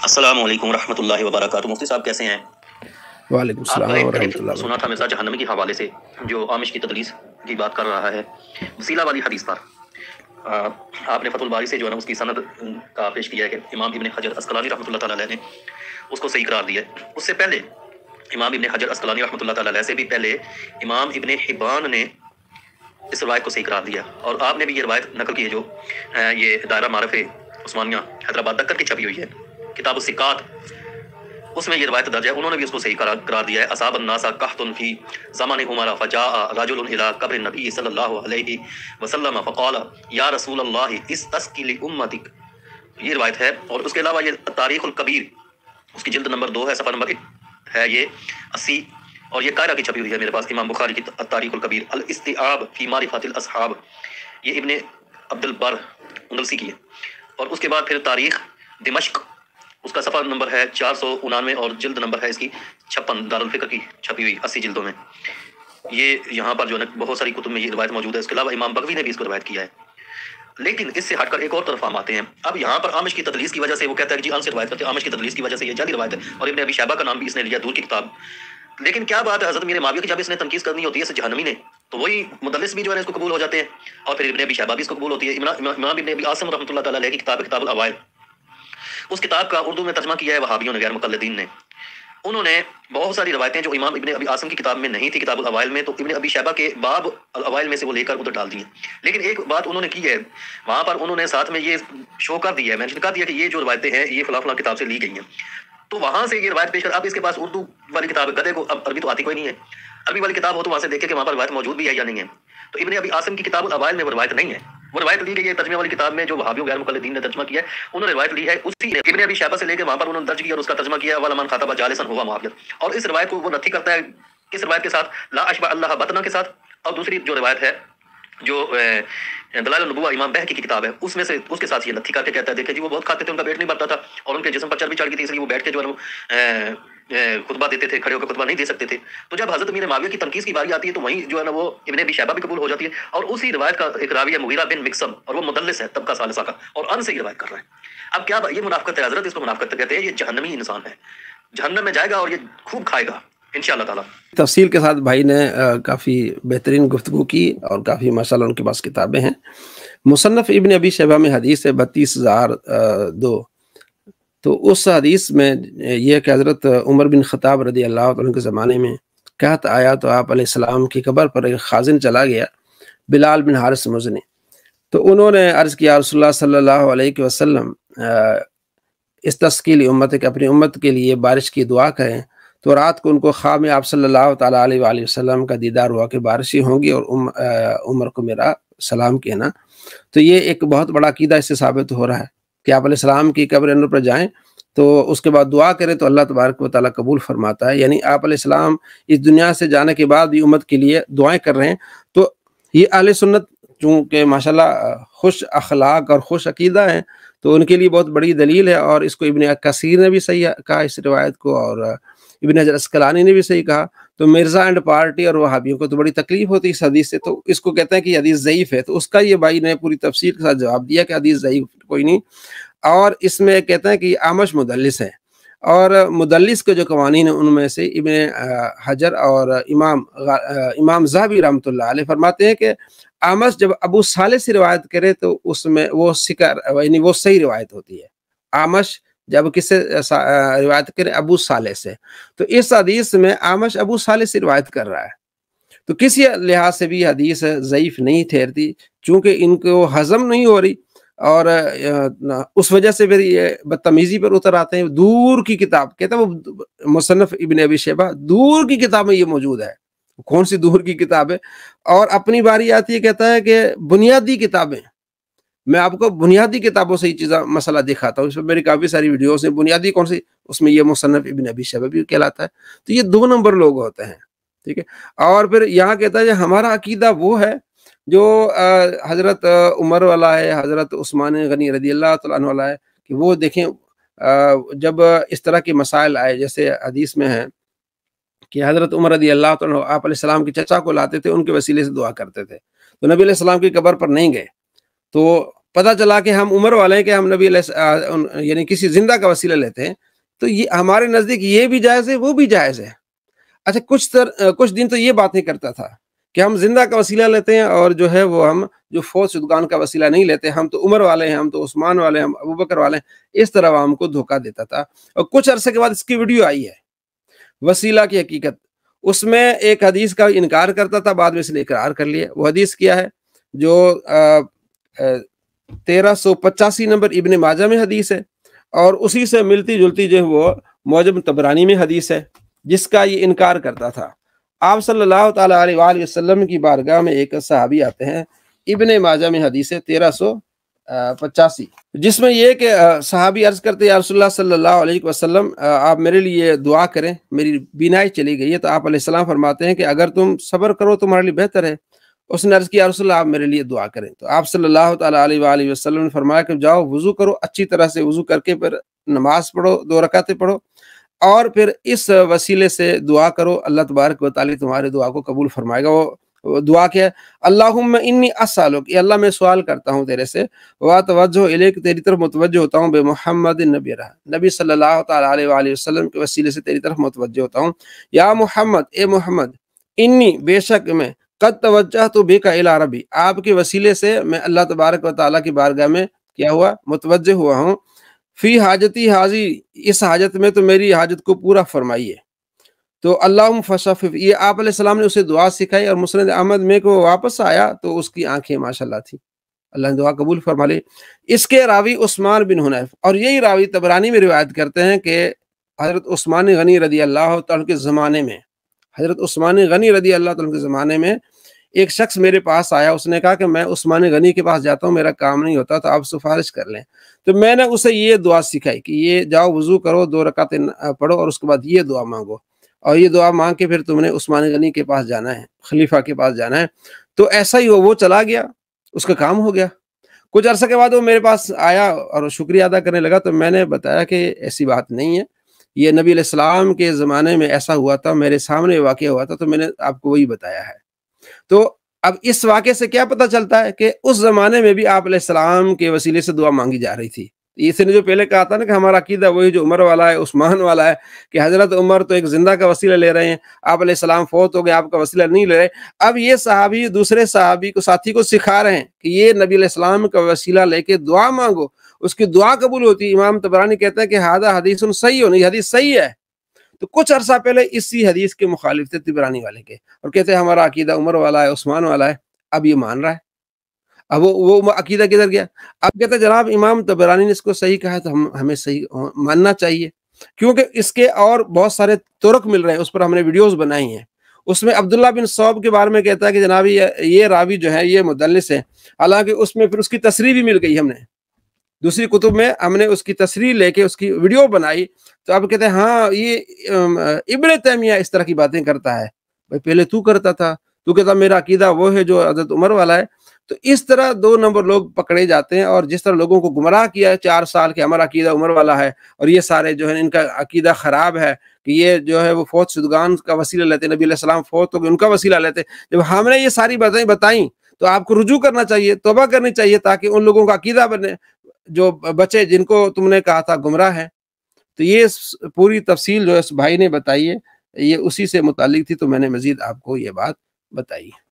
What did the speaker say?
السلام علیکم ورحمۃ اللہ وبرکاتہ۔ مفتی صاحب کیسے ہیں؟ وعلیکم السلام ورحمۃ اللہ سنا تھا مرزا جہنمی کے حوالے سے جو آمش کی تدلیس کی بات کر رہا ہے، وسیلہ والی حدیث پر آپ نے فتح الباری سے جو ہے نا اس کی سند کا پیش کیا ہے کہ امام ابن حجر اسقلانی رحمۃ اللہ تعالیٰ علیہ نے اس کو صحیح قرار دیا ہے۔ اس سے پہلے امام ابن حجر اسقلانی رحمۃ اللہ تعالیٰ علیہ سے بھی پہلے امام ابن حبان نے اس روایت کو صحیح قرار دیا، اور آپ نے بھی یہ روایت نقل کی ہے جو یہ دائرہ معارف عثمانیہ حیدرآباد دکن کی چھپی ہوئی ہے، کتاب الثقات، اس میں یہ روایت درج ہے، انہوں نے بھی اس کو صحیح قرار دیا ہے۔ اصاب الناس قحط فی زمان عمر فجاء رجل الى قبر النبی صلی اللہ علیہ وسلم فقال یا رسول اللہ استسقی لامتک، یہ روایت ہے۔ اور اس کے علاوہ یہ تاریخ الکبیر، اس کی جلد نمبر 2 ہے، صفحہ نمبر 1 ہے یہ 80، اور یہ قاہرہ کی چھپی ہوئی ہے میرے پاس، امام بخاری کی تاریخ الکبیر، الاستیعاب فی معرفۃ الاصحاب، یہ ابن عبد البر اندلسی کی ہے۔ اور اس کے بعد پھر تاریخ دمشق، اس کا صفحہ نمبر ہے 499 اور جلد نمبر ہے اس کی 56، دارالفکر کی چھپی ہوئی 80 جلدوں میں۔ یہ یہاں پر جو ہے بہت ساری کتب میں یہ روایت موجود ہے۔ اس کے علاوہ امام بغوی نے بھی اس کو روایت کیا ہے۔ لیکن اس سے ہٹ کر ایک اور طرف ہم آتے ہیں۔ اب یہاں پر آمش کی تدلیس کی وجہ سے وہ کہتا ہے کہ جی ان سے روایت کرتے ہیں، آمش کی تدلیس کی وجہ سے یہ جعلی روایت ہے، اور ابن ابی شیبہ کا نام بھی اس نے لیا، دور کی کتاب۔ لیکن کیا بات ہے حضرت میرے معاویہ کی جب اس نے تنقید کرنی ہوتی ہے اس جہنمی نے، تو وہی مدلس بھی جو ہے اس کو قبول ہو جاتے ہیں، اور پھر ابن ابی شیبہ بھی اس کو قبول ہوتی ہے۔ امام ابن ابی عاصم رحمۃ اللہ تعالیٰ علیہ کی کتاب کتاب الاوائل، اس کتاب کا اردو میں ترجمہ کیا ہے وہابیوں نے، غیر مقلدین نے۔ انہوں نے بہت ساری روایتیں جو امام ابن ابی عاصم کی کتاب میں نہیں تھی کتاب الاوائل میں، تو ابن ابی شیبہ کے باب الاوائل میں سے وہ لے کر ادھر ڈال دی ہیں۔ لیکن ایک بات انہوں نے کی ہے وہاں پر، انہوں نے ساتھ میں یہ شو کر دیا ہے، مینشن کر دیا کہ یہ جو روایتیں ہیں یہ فلاں فلاں کتاب سے لی گئی ہیں، تو وہاں سے یہ روایت پیش کر۔ اب اس کے پاس اردو والی کتاب ہے، گدھے کو اب عربی تو آتی کوئی نہیں ہے، عربی والی کتاب ہو تو وہاں سے دیکھے کہ وہاں پر روایت موجود بھی ہے یا نہیں ہے۔ تو ابن ابی عاصم کی کتاب الاوائل میں وہ روایت نہیں ہے، وہ روایت لی گئی ہے ترجمے والی کتاب میں جو وہابیوں غیر مقلدین نے ترجمہ کیا ہے، انہوں نے روایت لی ہے اسی ابن ابی شیبہ سے لے کے وہاں پر انہوں نے درج کیا اور اس کا ترجمہ کیا والا من خاطب جالسا ہوا معاویہ، اور اس روایت کو وہ نتھی کرتا ہے کس روایت کے ساتھ؟ لا اشبع اللہ بطنا کے ساتھ۔ اور دوسری جو روایت ہے جو دلائل النبوہ امام بہقی کی کتاب ہے، اس میں سے اس کے ساتھ یہ نتھی کر کے کہتا ہے دیکھیں جی وہ بہت کھاتے تھے، ان کا پیٹ نہیں بھرتا تھا اور ان کے جسم پر چربی چڑھ گئی تھی، اس لیے وہ بیٹھ کے جو ہے وہ خطبہ دیتے تھے، کھڑے ہو کے خطبہ نہیں دے سکتے تھے۔ تو جب حضرت امیر معاویہ کی تنقید کی باری آتی ہے تو وہیں جو ہے نا وہ ابن ابی شیبہ بھی قبول ہو جاتی ہے، اور اسی روایت کا ایک راوی ہے مغیرہ بن مکسم، اور وہ مدلس ہے طبقہ ثالثہ کا، اور ان سے ہی روایت کر رہا ہے۔ اب کیا یہ منافقت ہے حضرت؟ اس کو منافقت کہتے ہیں، یہ جہنمی انسان ہے، جہنم میں جائے گا اور یہ خوب کھائے گا انشاءاللہ تعالی۔ تفصیل کے ساتھ بھائی نے کافی بہترین گفتگو کی، اور کافی ماشاءاللہ ان کے پاس کتابیں ہیں۔ مصنف ابن ابی شیبہ میں حدیث ہے 32,002، تو اس حدیث میں یہ ہے کہ حضرت عمر بن خطاب رضی اللہ عنہ کے زمانے میں قحط آیا تو آپ علیہ السلام کی قبر پر ایک خازن چلا گیا، بلال بن حارث مزنی، تو انہوں نے عرض کیا رسول اللہ صلی اللہ علیہ وسلم استسقی لامتک، اپنی امت کے لیے بارش کی دعا کریں۔ تو رات کو ان کو خواب میں آپ صلی اللہ تعالیٰ علیہ وآلہ وسلم کا دیدار ہوا کہ بارشیں ہوں گی اور عمر کو میرا سلام کہنا۔ تو یہ ایک بہت بڑا عقیدہ اس سے ثابت ہو رہا ہے کہ آپ علیہ السلام کی قبر انور پر جائیں تو اس کے بعد دعا کریں تو اللہ تبارک و تعالیٰ قبول فرماتا ہے، یعنی آپ علیہ السلام اس دنیا سے جانے کے بعد بھی امت کے لیے دعائیں کر رہے ہیں۔ تو یہ اہل سنت چونکہ ماشاءاللہ خوش اخلاق اور خوش عقیدہ ہیں، تو ان کے لیے بہت بڑی دلیل ہے، اور اس کو ابن کثیر نے بھی صحیح کہا اس روایت کو، اور ابن حجر اسقلانی نے بھی صحیح کہا۔ تو مرزا اینڈ پارٹی اور وہابیوں کو تو بڑی تکلیف ہوتی ہے اس حدیث سے، تو اس کو کہتے ہیں کہ یہ حدیث ضعیف ہے، تو اس کا یہ بھائی نے پوری تفصیل کے ساتھ جواب دیا کہ حدیث ضعیف کوئی نہیں، اور اس میں کہتے ہیں کہ یہ اعمش مدلس ہے، اور مدلس کے جو قوانین ہیں ان میں سے ابن حجر اور امام ذہبی رحمۃ اللہ علیہ فرماتے ہیں کہ اعمش جب ابو صالح سے روایت کرے تو اس میں وہ یعنی وہ صحیح روایت ہوتی ہے۔ اعمش جب کس سے روایت کرے؟ ابو صالح سے، تو اس حدیث میں اعمش ابو صالح سے روایت کر رہا ہے، تو کسی لحاظ سے بھی حدیث ضعیف نہیں ٹھہرتی، چونکہ ان کو ہضم نہیں ہو رہی، اور اس وجہ سے پھر یہ بدتمیزی پر اتر آتے ہیں۔ دور کی کتاب کہتا ہے وہ مصنف ابن ابی شیبہ، دور کی کتاب میں یہ موجود ہے، کون سی دور کی کتاب ہے؟ اور اپنی باری آتی ہے کہتا ہے کہ بنیادی کتابیں، میں آپ کو بنیادی کتابوں سے یہ چیزیں مسئلہ دکھاتا ہوں، اس میں میری کافی ساری ویڈیوز ہیں، بنیادی کون سی؟ اس میں یہ مصنف ابن ابی شیبہ بھی کہلاتا ہے۔ تو یہ 2 نمبر لوگ ہوتے ہیں، ٹھیک ہے۔ اور پھر یہاں کہتا ہے کہ ہمارا عقیدہ وہ ہے جو حضرت عمر والا ہے، حضرت عثمان غنی رضی اللہ تعالیٰ عنہ والا ہے، کہ وہ دیکھیں جب اس طرح کے مسائل آئے، جیسے حدیث میں ہے کہ حضرت عمر رضی اللہ تعالیٰ عنہ آپ علیہ السلام کے چچا کو لاتے تھے، ان کے وسیلے سے دعا کرتے تھے، تو نبی علیہ السلام کی قبر پر نہیں گئے، تو پتہ چلا کہ ہم عمر والے ہیں کہ ہم نبی علیہ یعنی کسی زندہ کا وسیلہ لیتے ہیں، تو یہ ہمارے نزدیک یہ بھی جائز ہے، وہ بھی جائز ہے۔ اچھا کچھ دن تو یہ بات نہیں کرتا تھا کہ ہم زندہ کا وسیلہ لیتے ہیں، اور جو ہے وہ ہم جو فوت شدگان کا وسیلہ نہیں لیتے، ہم تو عمر والے ہیں، ہم تو عثمان والے ہیں، ہم ابوبکر والے ہیں، اس طرح ہم کو دھوکہ دیتا تھا۔ اور کچھ عرصے کے بعد اس کی ویڈیو آئی ہے، وسیلہ کی حقیقت، اس میں ایک حدیث کا انکار کرتا تھا، بعد میں اس نے اقرار کر لیا۔ وہ حدیث کیا ہے؟ جو 1385 نمبر ابن ماجہ میں حدیث ہے، اور اسی سے ملتی جلتی جو ہے وہ معجم طبرانی میں حدیث ہے، جس کا یہ انکار کرتا تھا۔ آپ صلی اللہ تعالیٰ علیہ وآلہ وسلم کی بارگاہ میں ایک صحابی آتے ہیں، ابن ماجہ میں حدیث ہے 1385، جس میں یہ کہ صحابی عرض کرتے ہیں یا رسول اللہ صلی اللہ علیہ وسلم آپ میرے لیے دعا کریں، میری بینائی چلی گئی ہے۔ تو آپ علیہ السلام فرماتے ہیں کہ اگر تم صبر کرو تمہارے لیے بہتر ہے۔ اس نے عرض کیا یا رسول اللہ آپ میرے لیے دعا کریں۔ تو آپ صلی اللہ تعالیٰ علیہ وآلہ وسلم نے فرمایا کہ جاؤ وضو کرو، اچھی طرح سے وضو کر کے پھر نماز پڑھو، 2 رکعتیں پڑھو، اور پھر اس وسیلے سے دعا کرو، اللہ تبارک و تعالی تمہارے دعا کو قبول فرمائے گا۔ وہ دعا کیا ہے؟ اللہم انی اسالک، کہ اللہ میں سوال کرتا ہوں تیرے سے، واتوجہ الیک، تیری طرف متوجہ ہوتا ہوں، بے محمد نبی صلی اللہ تعالیٰ علیہ وآلہ وسلم کے وسیلے سے تیری طرف متوجہ ہوتا ہوں۔ یا محمد، اے محمد، انی، بے شک میں، قد توجہت بک الی ربی، آپ کے وسیلے سے میں اللہ تبارک و تعالیٰ کی بارگاہ میں کیا ہوا؟ متوجہ ہوا ہوں۔ فی حاجتی حاضی، اس حاجت میں تو میری حاجت کو پورا فرمائیے۔ تو اللہم فشفف، یہ آپ علیہ السلام نے اسے دعا سکھائی، اور مسند احمد میں کو واپس آیا تو اس کی آنکھیں ماشاءاللہ تھی، اللہ نے دعا قبول فرما لی۔ اس کے راوی عثمان بن حنیف، اور یہی راوی طبرانی میں روایت کرتے ہیں کہ حضرت عثمان غنی رضی اللہ تعالیٰ کے زمانے میں، حضرت عثمان غنی رضی اللہ تعالیٰ کے زمانے میں ایک شخص میرے پاس آیا، اس نے کہا کہ میں عثمان غنی کے پاس جاتا ہوں، میرا کام نہیں ہوتا تو آپ سفارش کر لیں۔ تو میں نے اسے یہ دعا سکھائی کہ یہ جاؤ وضو کرو، 2 رکعتیں پڑھو، اور اس کے بعد یہ دعا مانگو، اور یہ دعا مانگ کے پھر تم نے عثمان غنی کے پاس جانا ہے، خلیفہ کے پاس جانا ہے۔ تو ایسا ہی وہ چلا گیا، اس کا کام ہو گیا۔ کچھ عرصہ کے بعد وہ میرے پاس آیا اور شکریہ ادا کرنے لگا، تو میں نے بتایا کہ ایسی بات نہیں ہے، یہ نبی علیہ السلام کے زمانے میں ایسا ہوا تھا، میرے سامنے واقعہ ہوا تھا، تو میں نے آپ کو وہی بتایا ہے۔ تو اب اس واقعے سے کیا پتہ چلتا ہے کہ اس زمانے میں بھی آپ علیہ السلام کے وسیلے سے دعا مانگی جا رہی تھی۔ اس نے جو پہلے کہا تھا نا کہ ہمارا عقیدہ وہی جو عمر والا ہے، عثمان والا ہے، کہ حضرت عمر تو ایک زندہ کا وسیلہ لے رہے ہیں، آپ علیہ السلام فوت ہو گئے، آپ کا وسیلہ نہیں لے رہے۔ اب یہ صحابی دوسرے صحابی کو، ساتھی کو سکھا رہے ہیں کہ یہ نبی علیہ السلام کا وسیلہ لے کے دعا مانگو، اس کی دعا قبول ہوتی ہے۔ امام طبرانی کہتا ہے کہ ھذا حدیث صحیح، یہ حدیث صحیح ہے۔ تو کچھ عرصہ پہلے اسی حدیث کے مخالف تھے طبرانی والے کے، اور کہتے ہیں ہمارا عقیدہ عمر والا ہے، عثمان والا ہے۔ اب یہ مان رہا ہے، اب وہ عقیدہ کدھر گیا؟ اب کہتے ہیں جناب امام طبرانی نے اس کو صحیح کہا تو ہمیں صحیح ماننا چاہیے، کیونکہ اس کے اور بہت سارے طرق مل رہے ہیں، اس پر ہم نے ویڈیوز بنائی ہیں۔ اس میں عبداللہ بن صوب کے بارے میں کہتا ہے کہ جناب یہ راوی جو ہے یہ مدلس ہے، حالانکہ اس میں پھر اس کی تصریح بھی مل گئی، ہم نے دوسری کتب میں ہم نے اس کی تصریح لے کے اس کی ویڈیو بنائی۔ تو اب کہتے ہیں ہاں یہ ابن تیمیہ اس طرح کی باتیں کرتا ہے۔ بھائی پہلے تو کرتا تھا، تو کہتا میرا عقیدہ وہ ہے جو حضرت عمر والا ہے۔ تو اس طرح 2 نمبر لوگ پکڑے جاتے ہیں، اور جس طرح لوگوں کو گمراہ کیا ہے 4 سال کے ہمارا عقیدہ عمر والا ہے، اور یہ سارے جو ہے ان کا عقیدہ خراب ہے کہ یہ جو ہے وہ فوت شدگان کا وسیلہ لیتے، نبی علیہ السلام فوت ہو گئے ان کا وسیلہ لیتے۔ جب ہم نے یہ ساری باتیں بتائیں تو آپ کو رجوع کرنا چاہیے، توبہ کرنی چاہیے، تاکہ ان لوگوں کا عقیدہ بنے جو بچے جن کو تم نے کہا تھا گمراہ ہیں۔ تو یہ پوری تفصیل جو اس بھائی نے بتائی ہے، یہ اسی سے متعلق تھی، تو میں نے مزید آپ کو یہ بات بتائی۔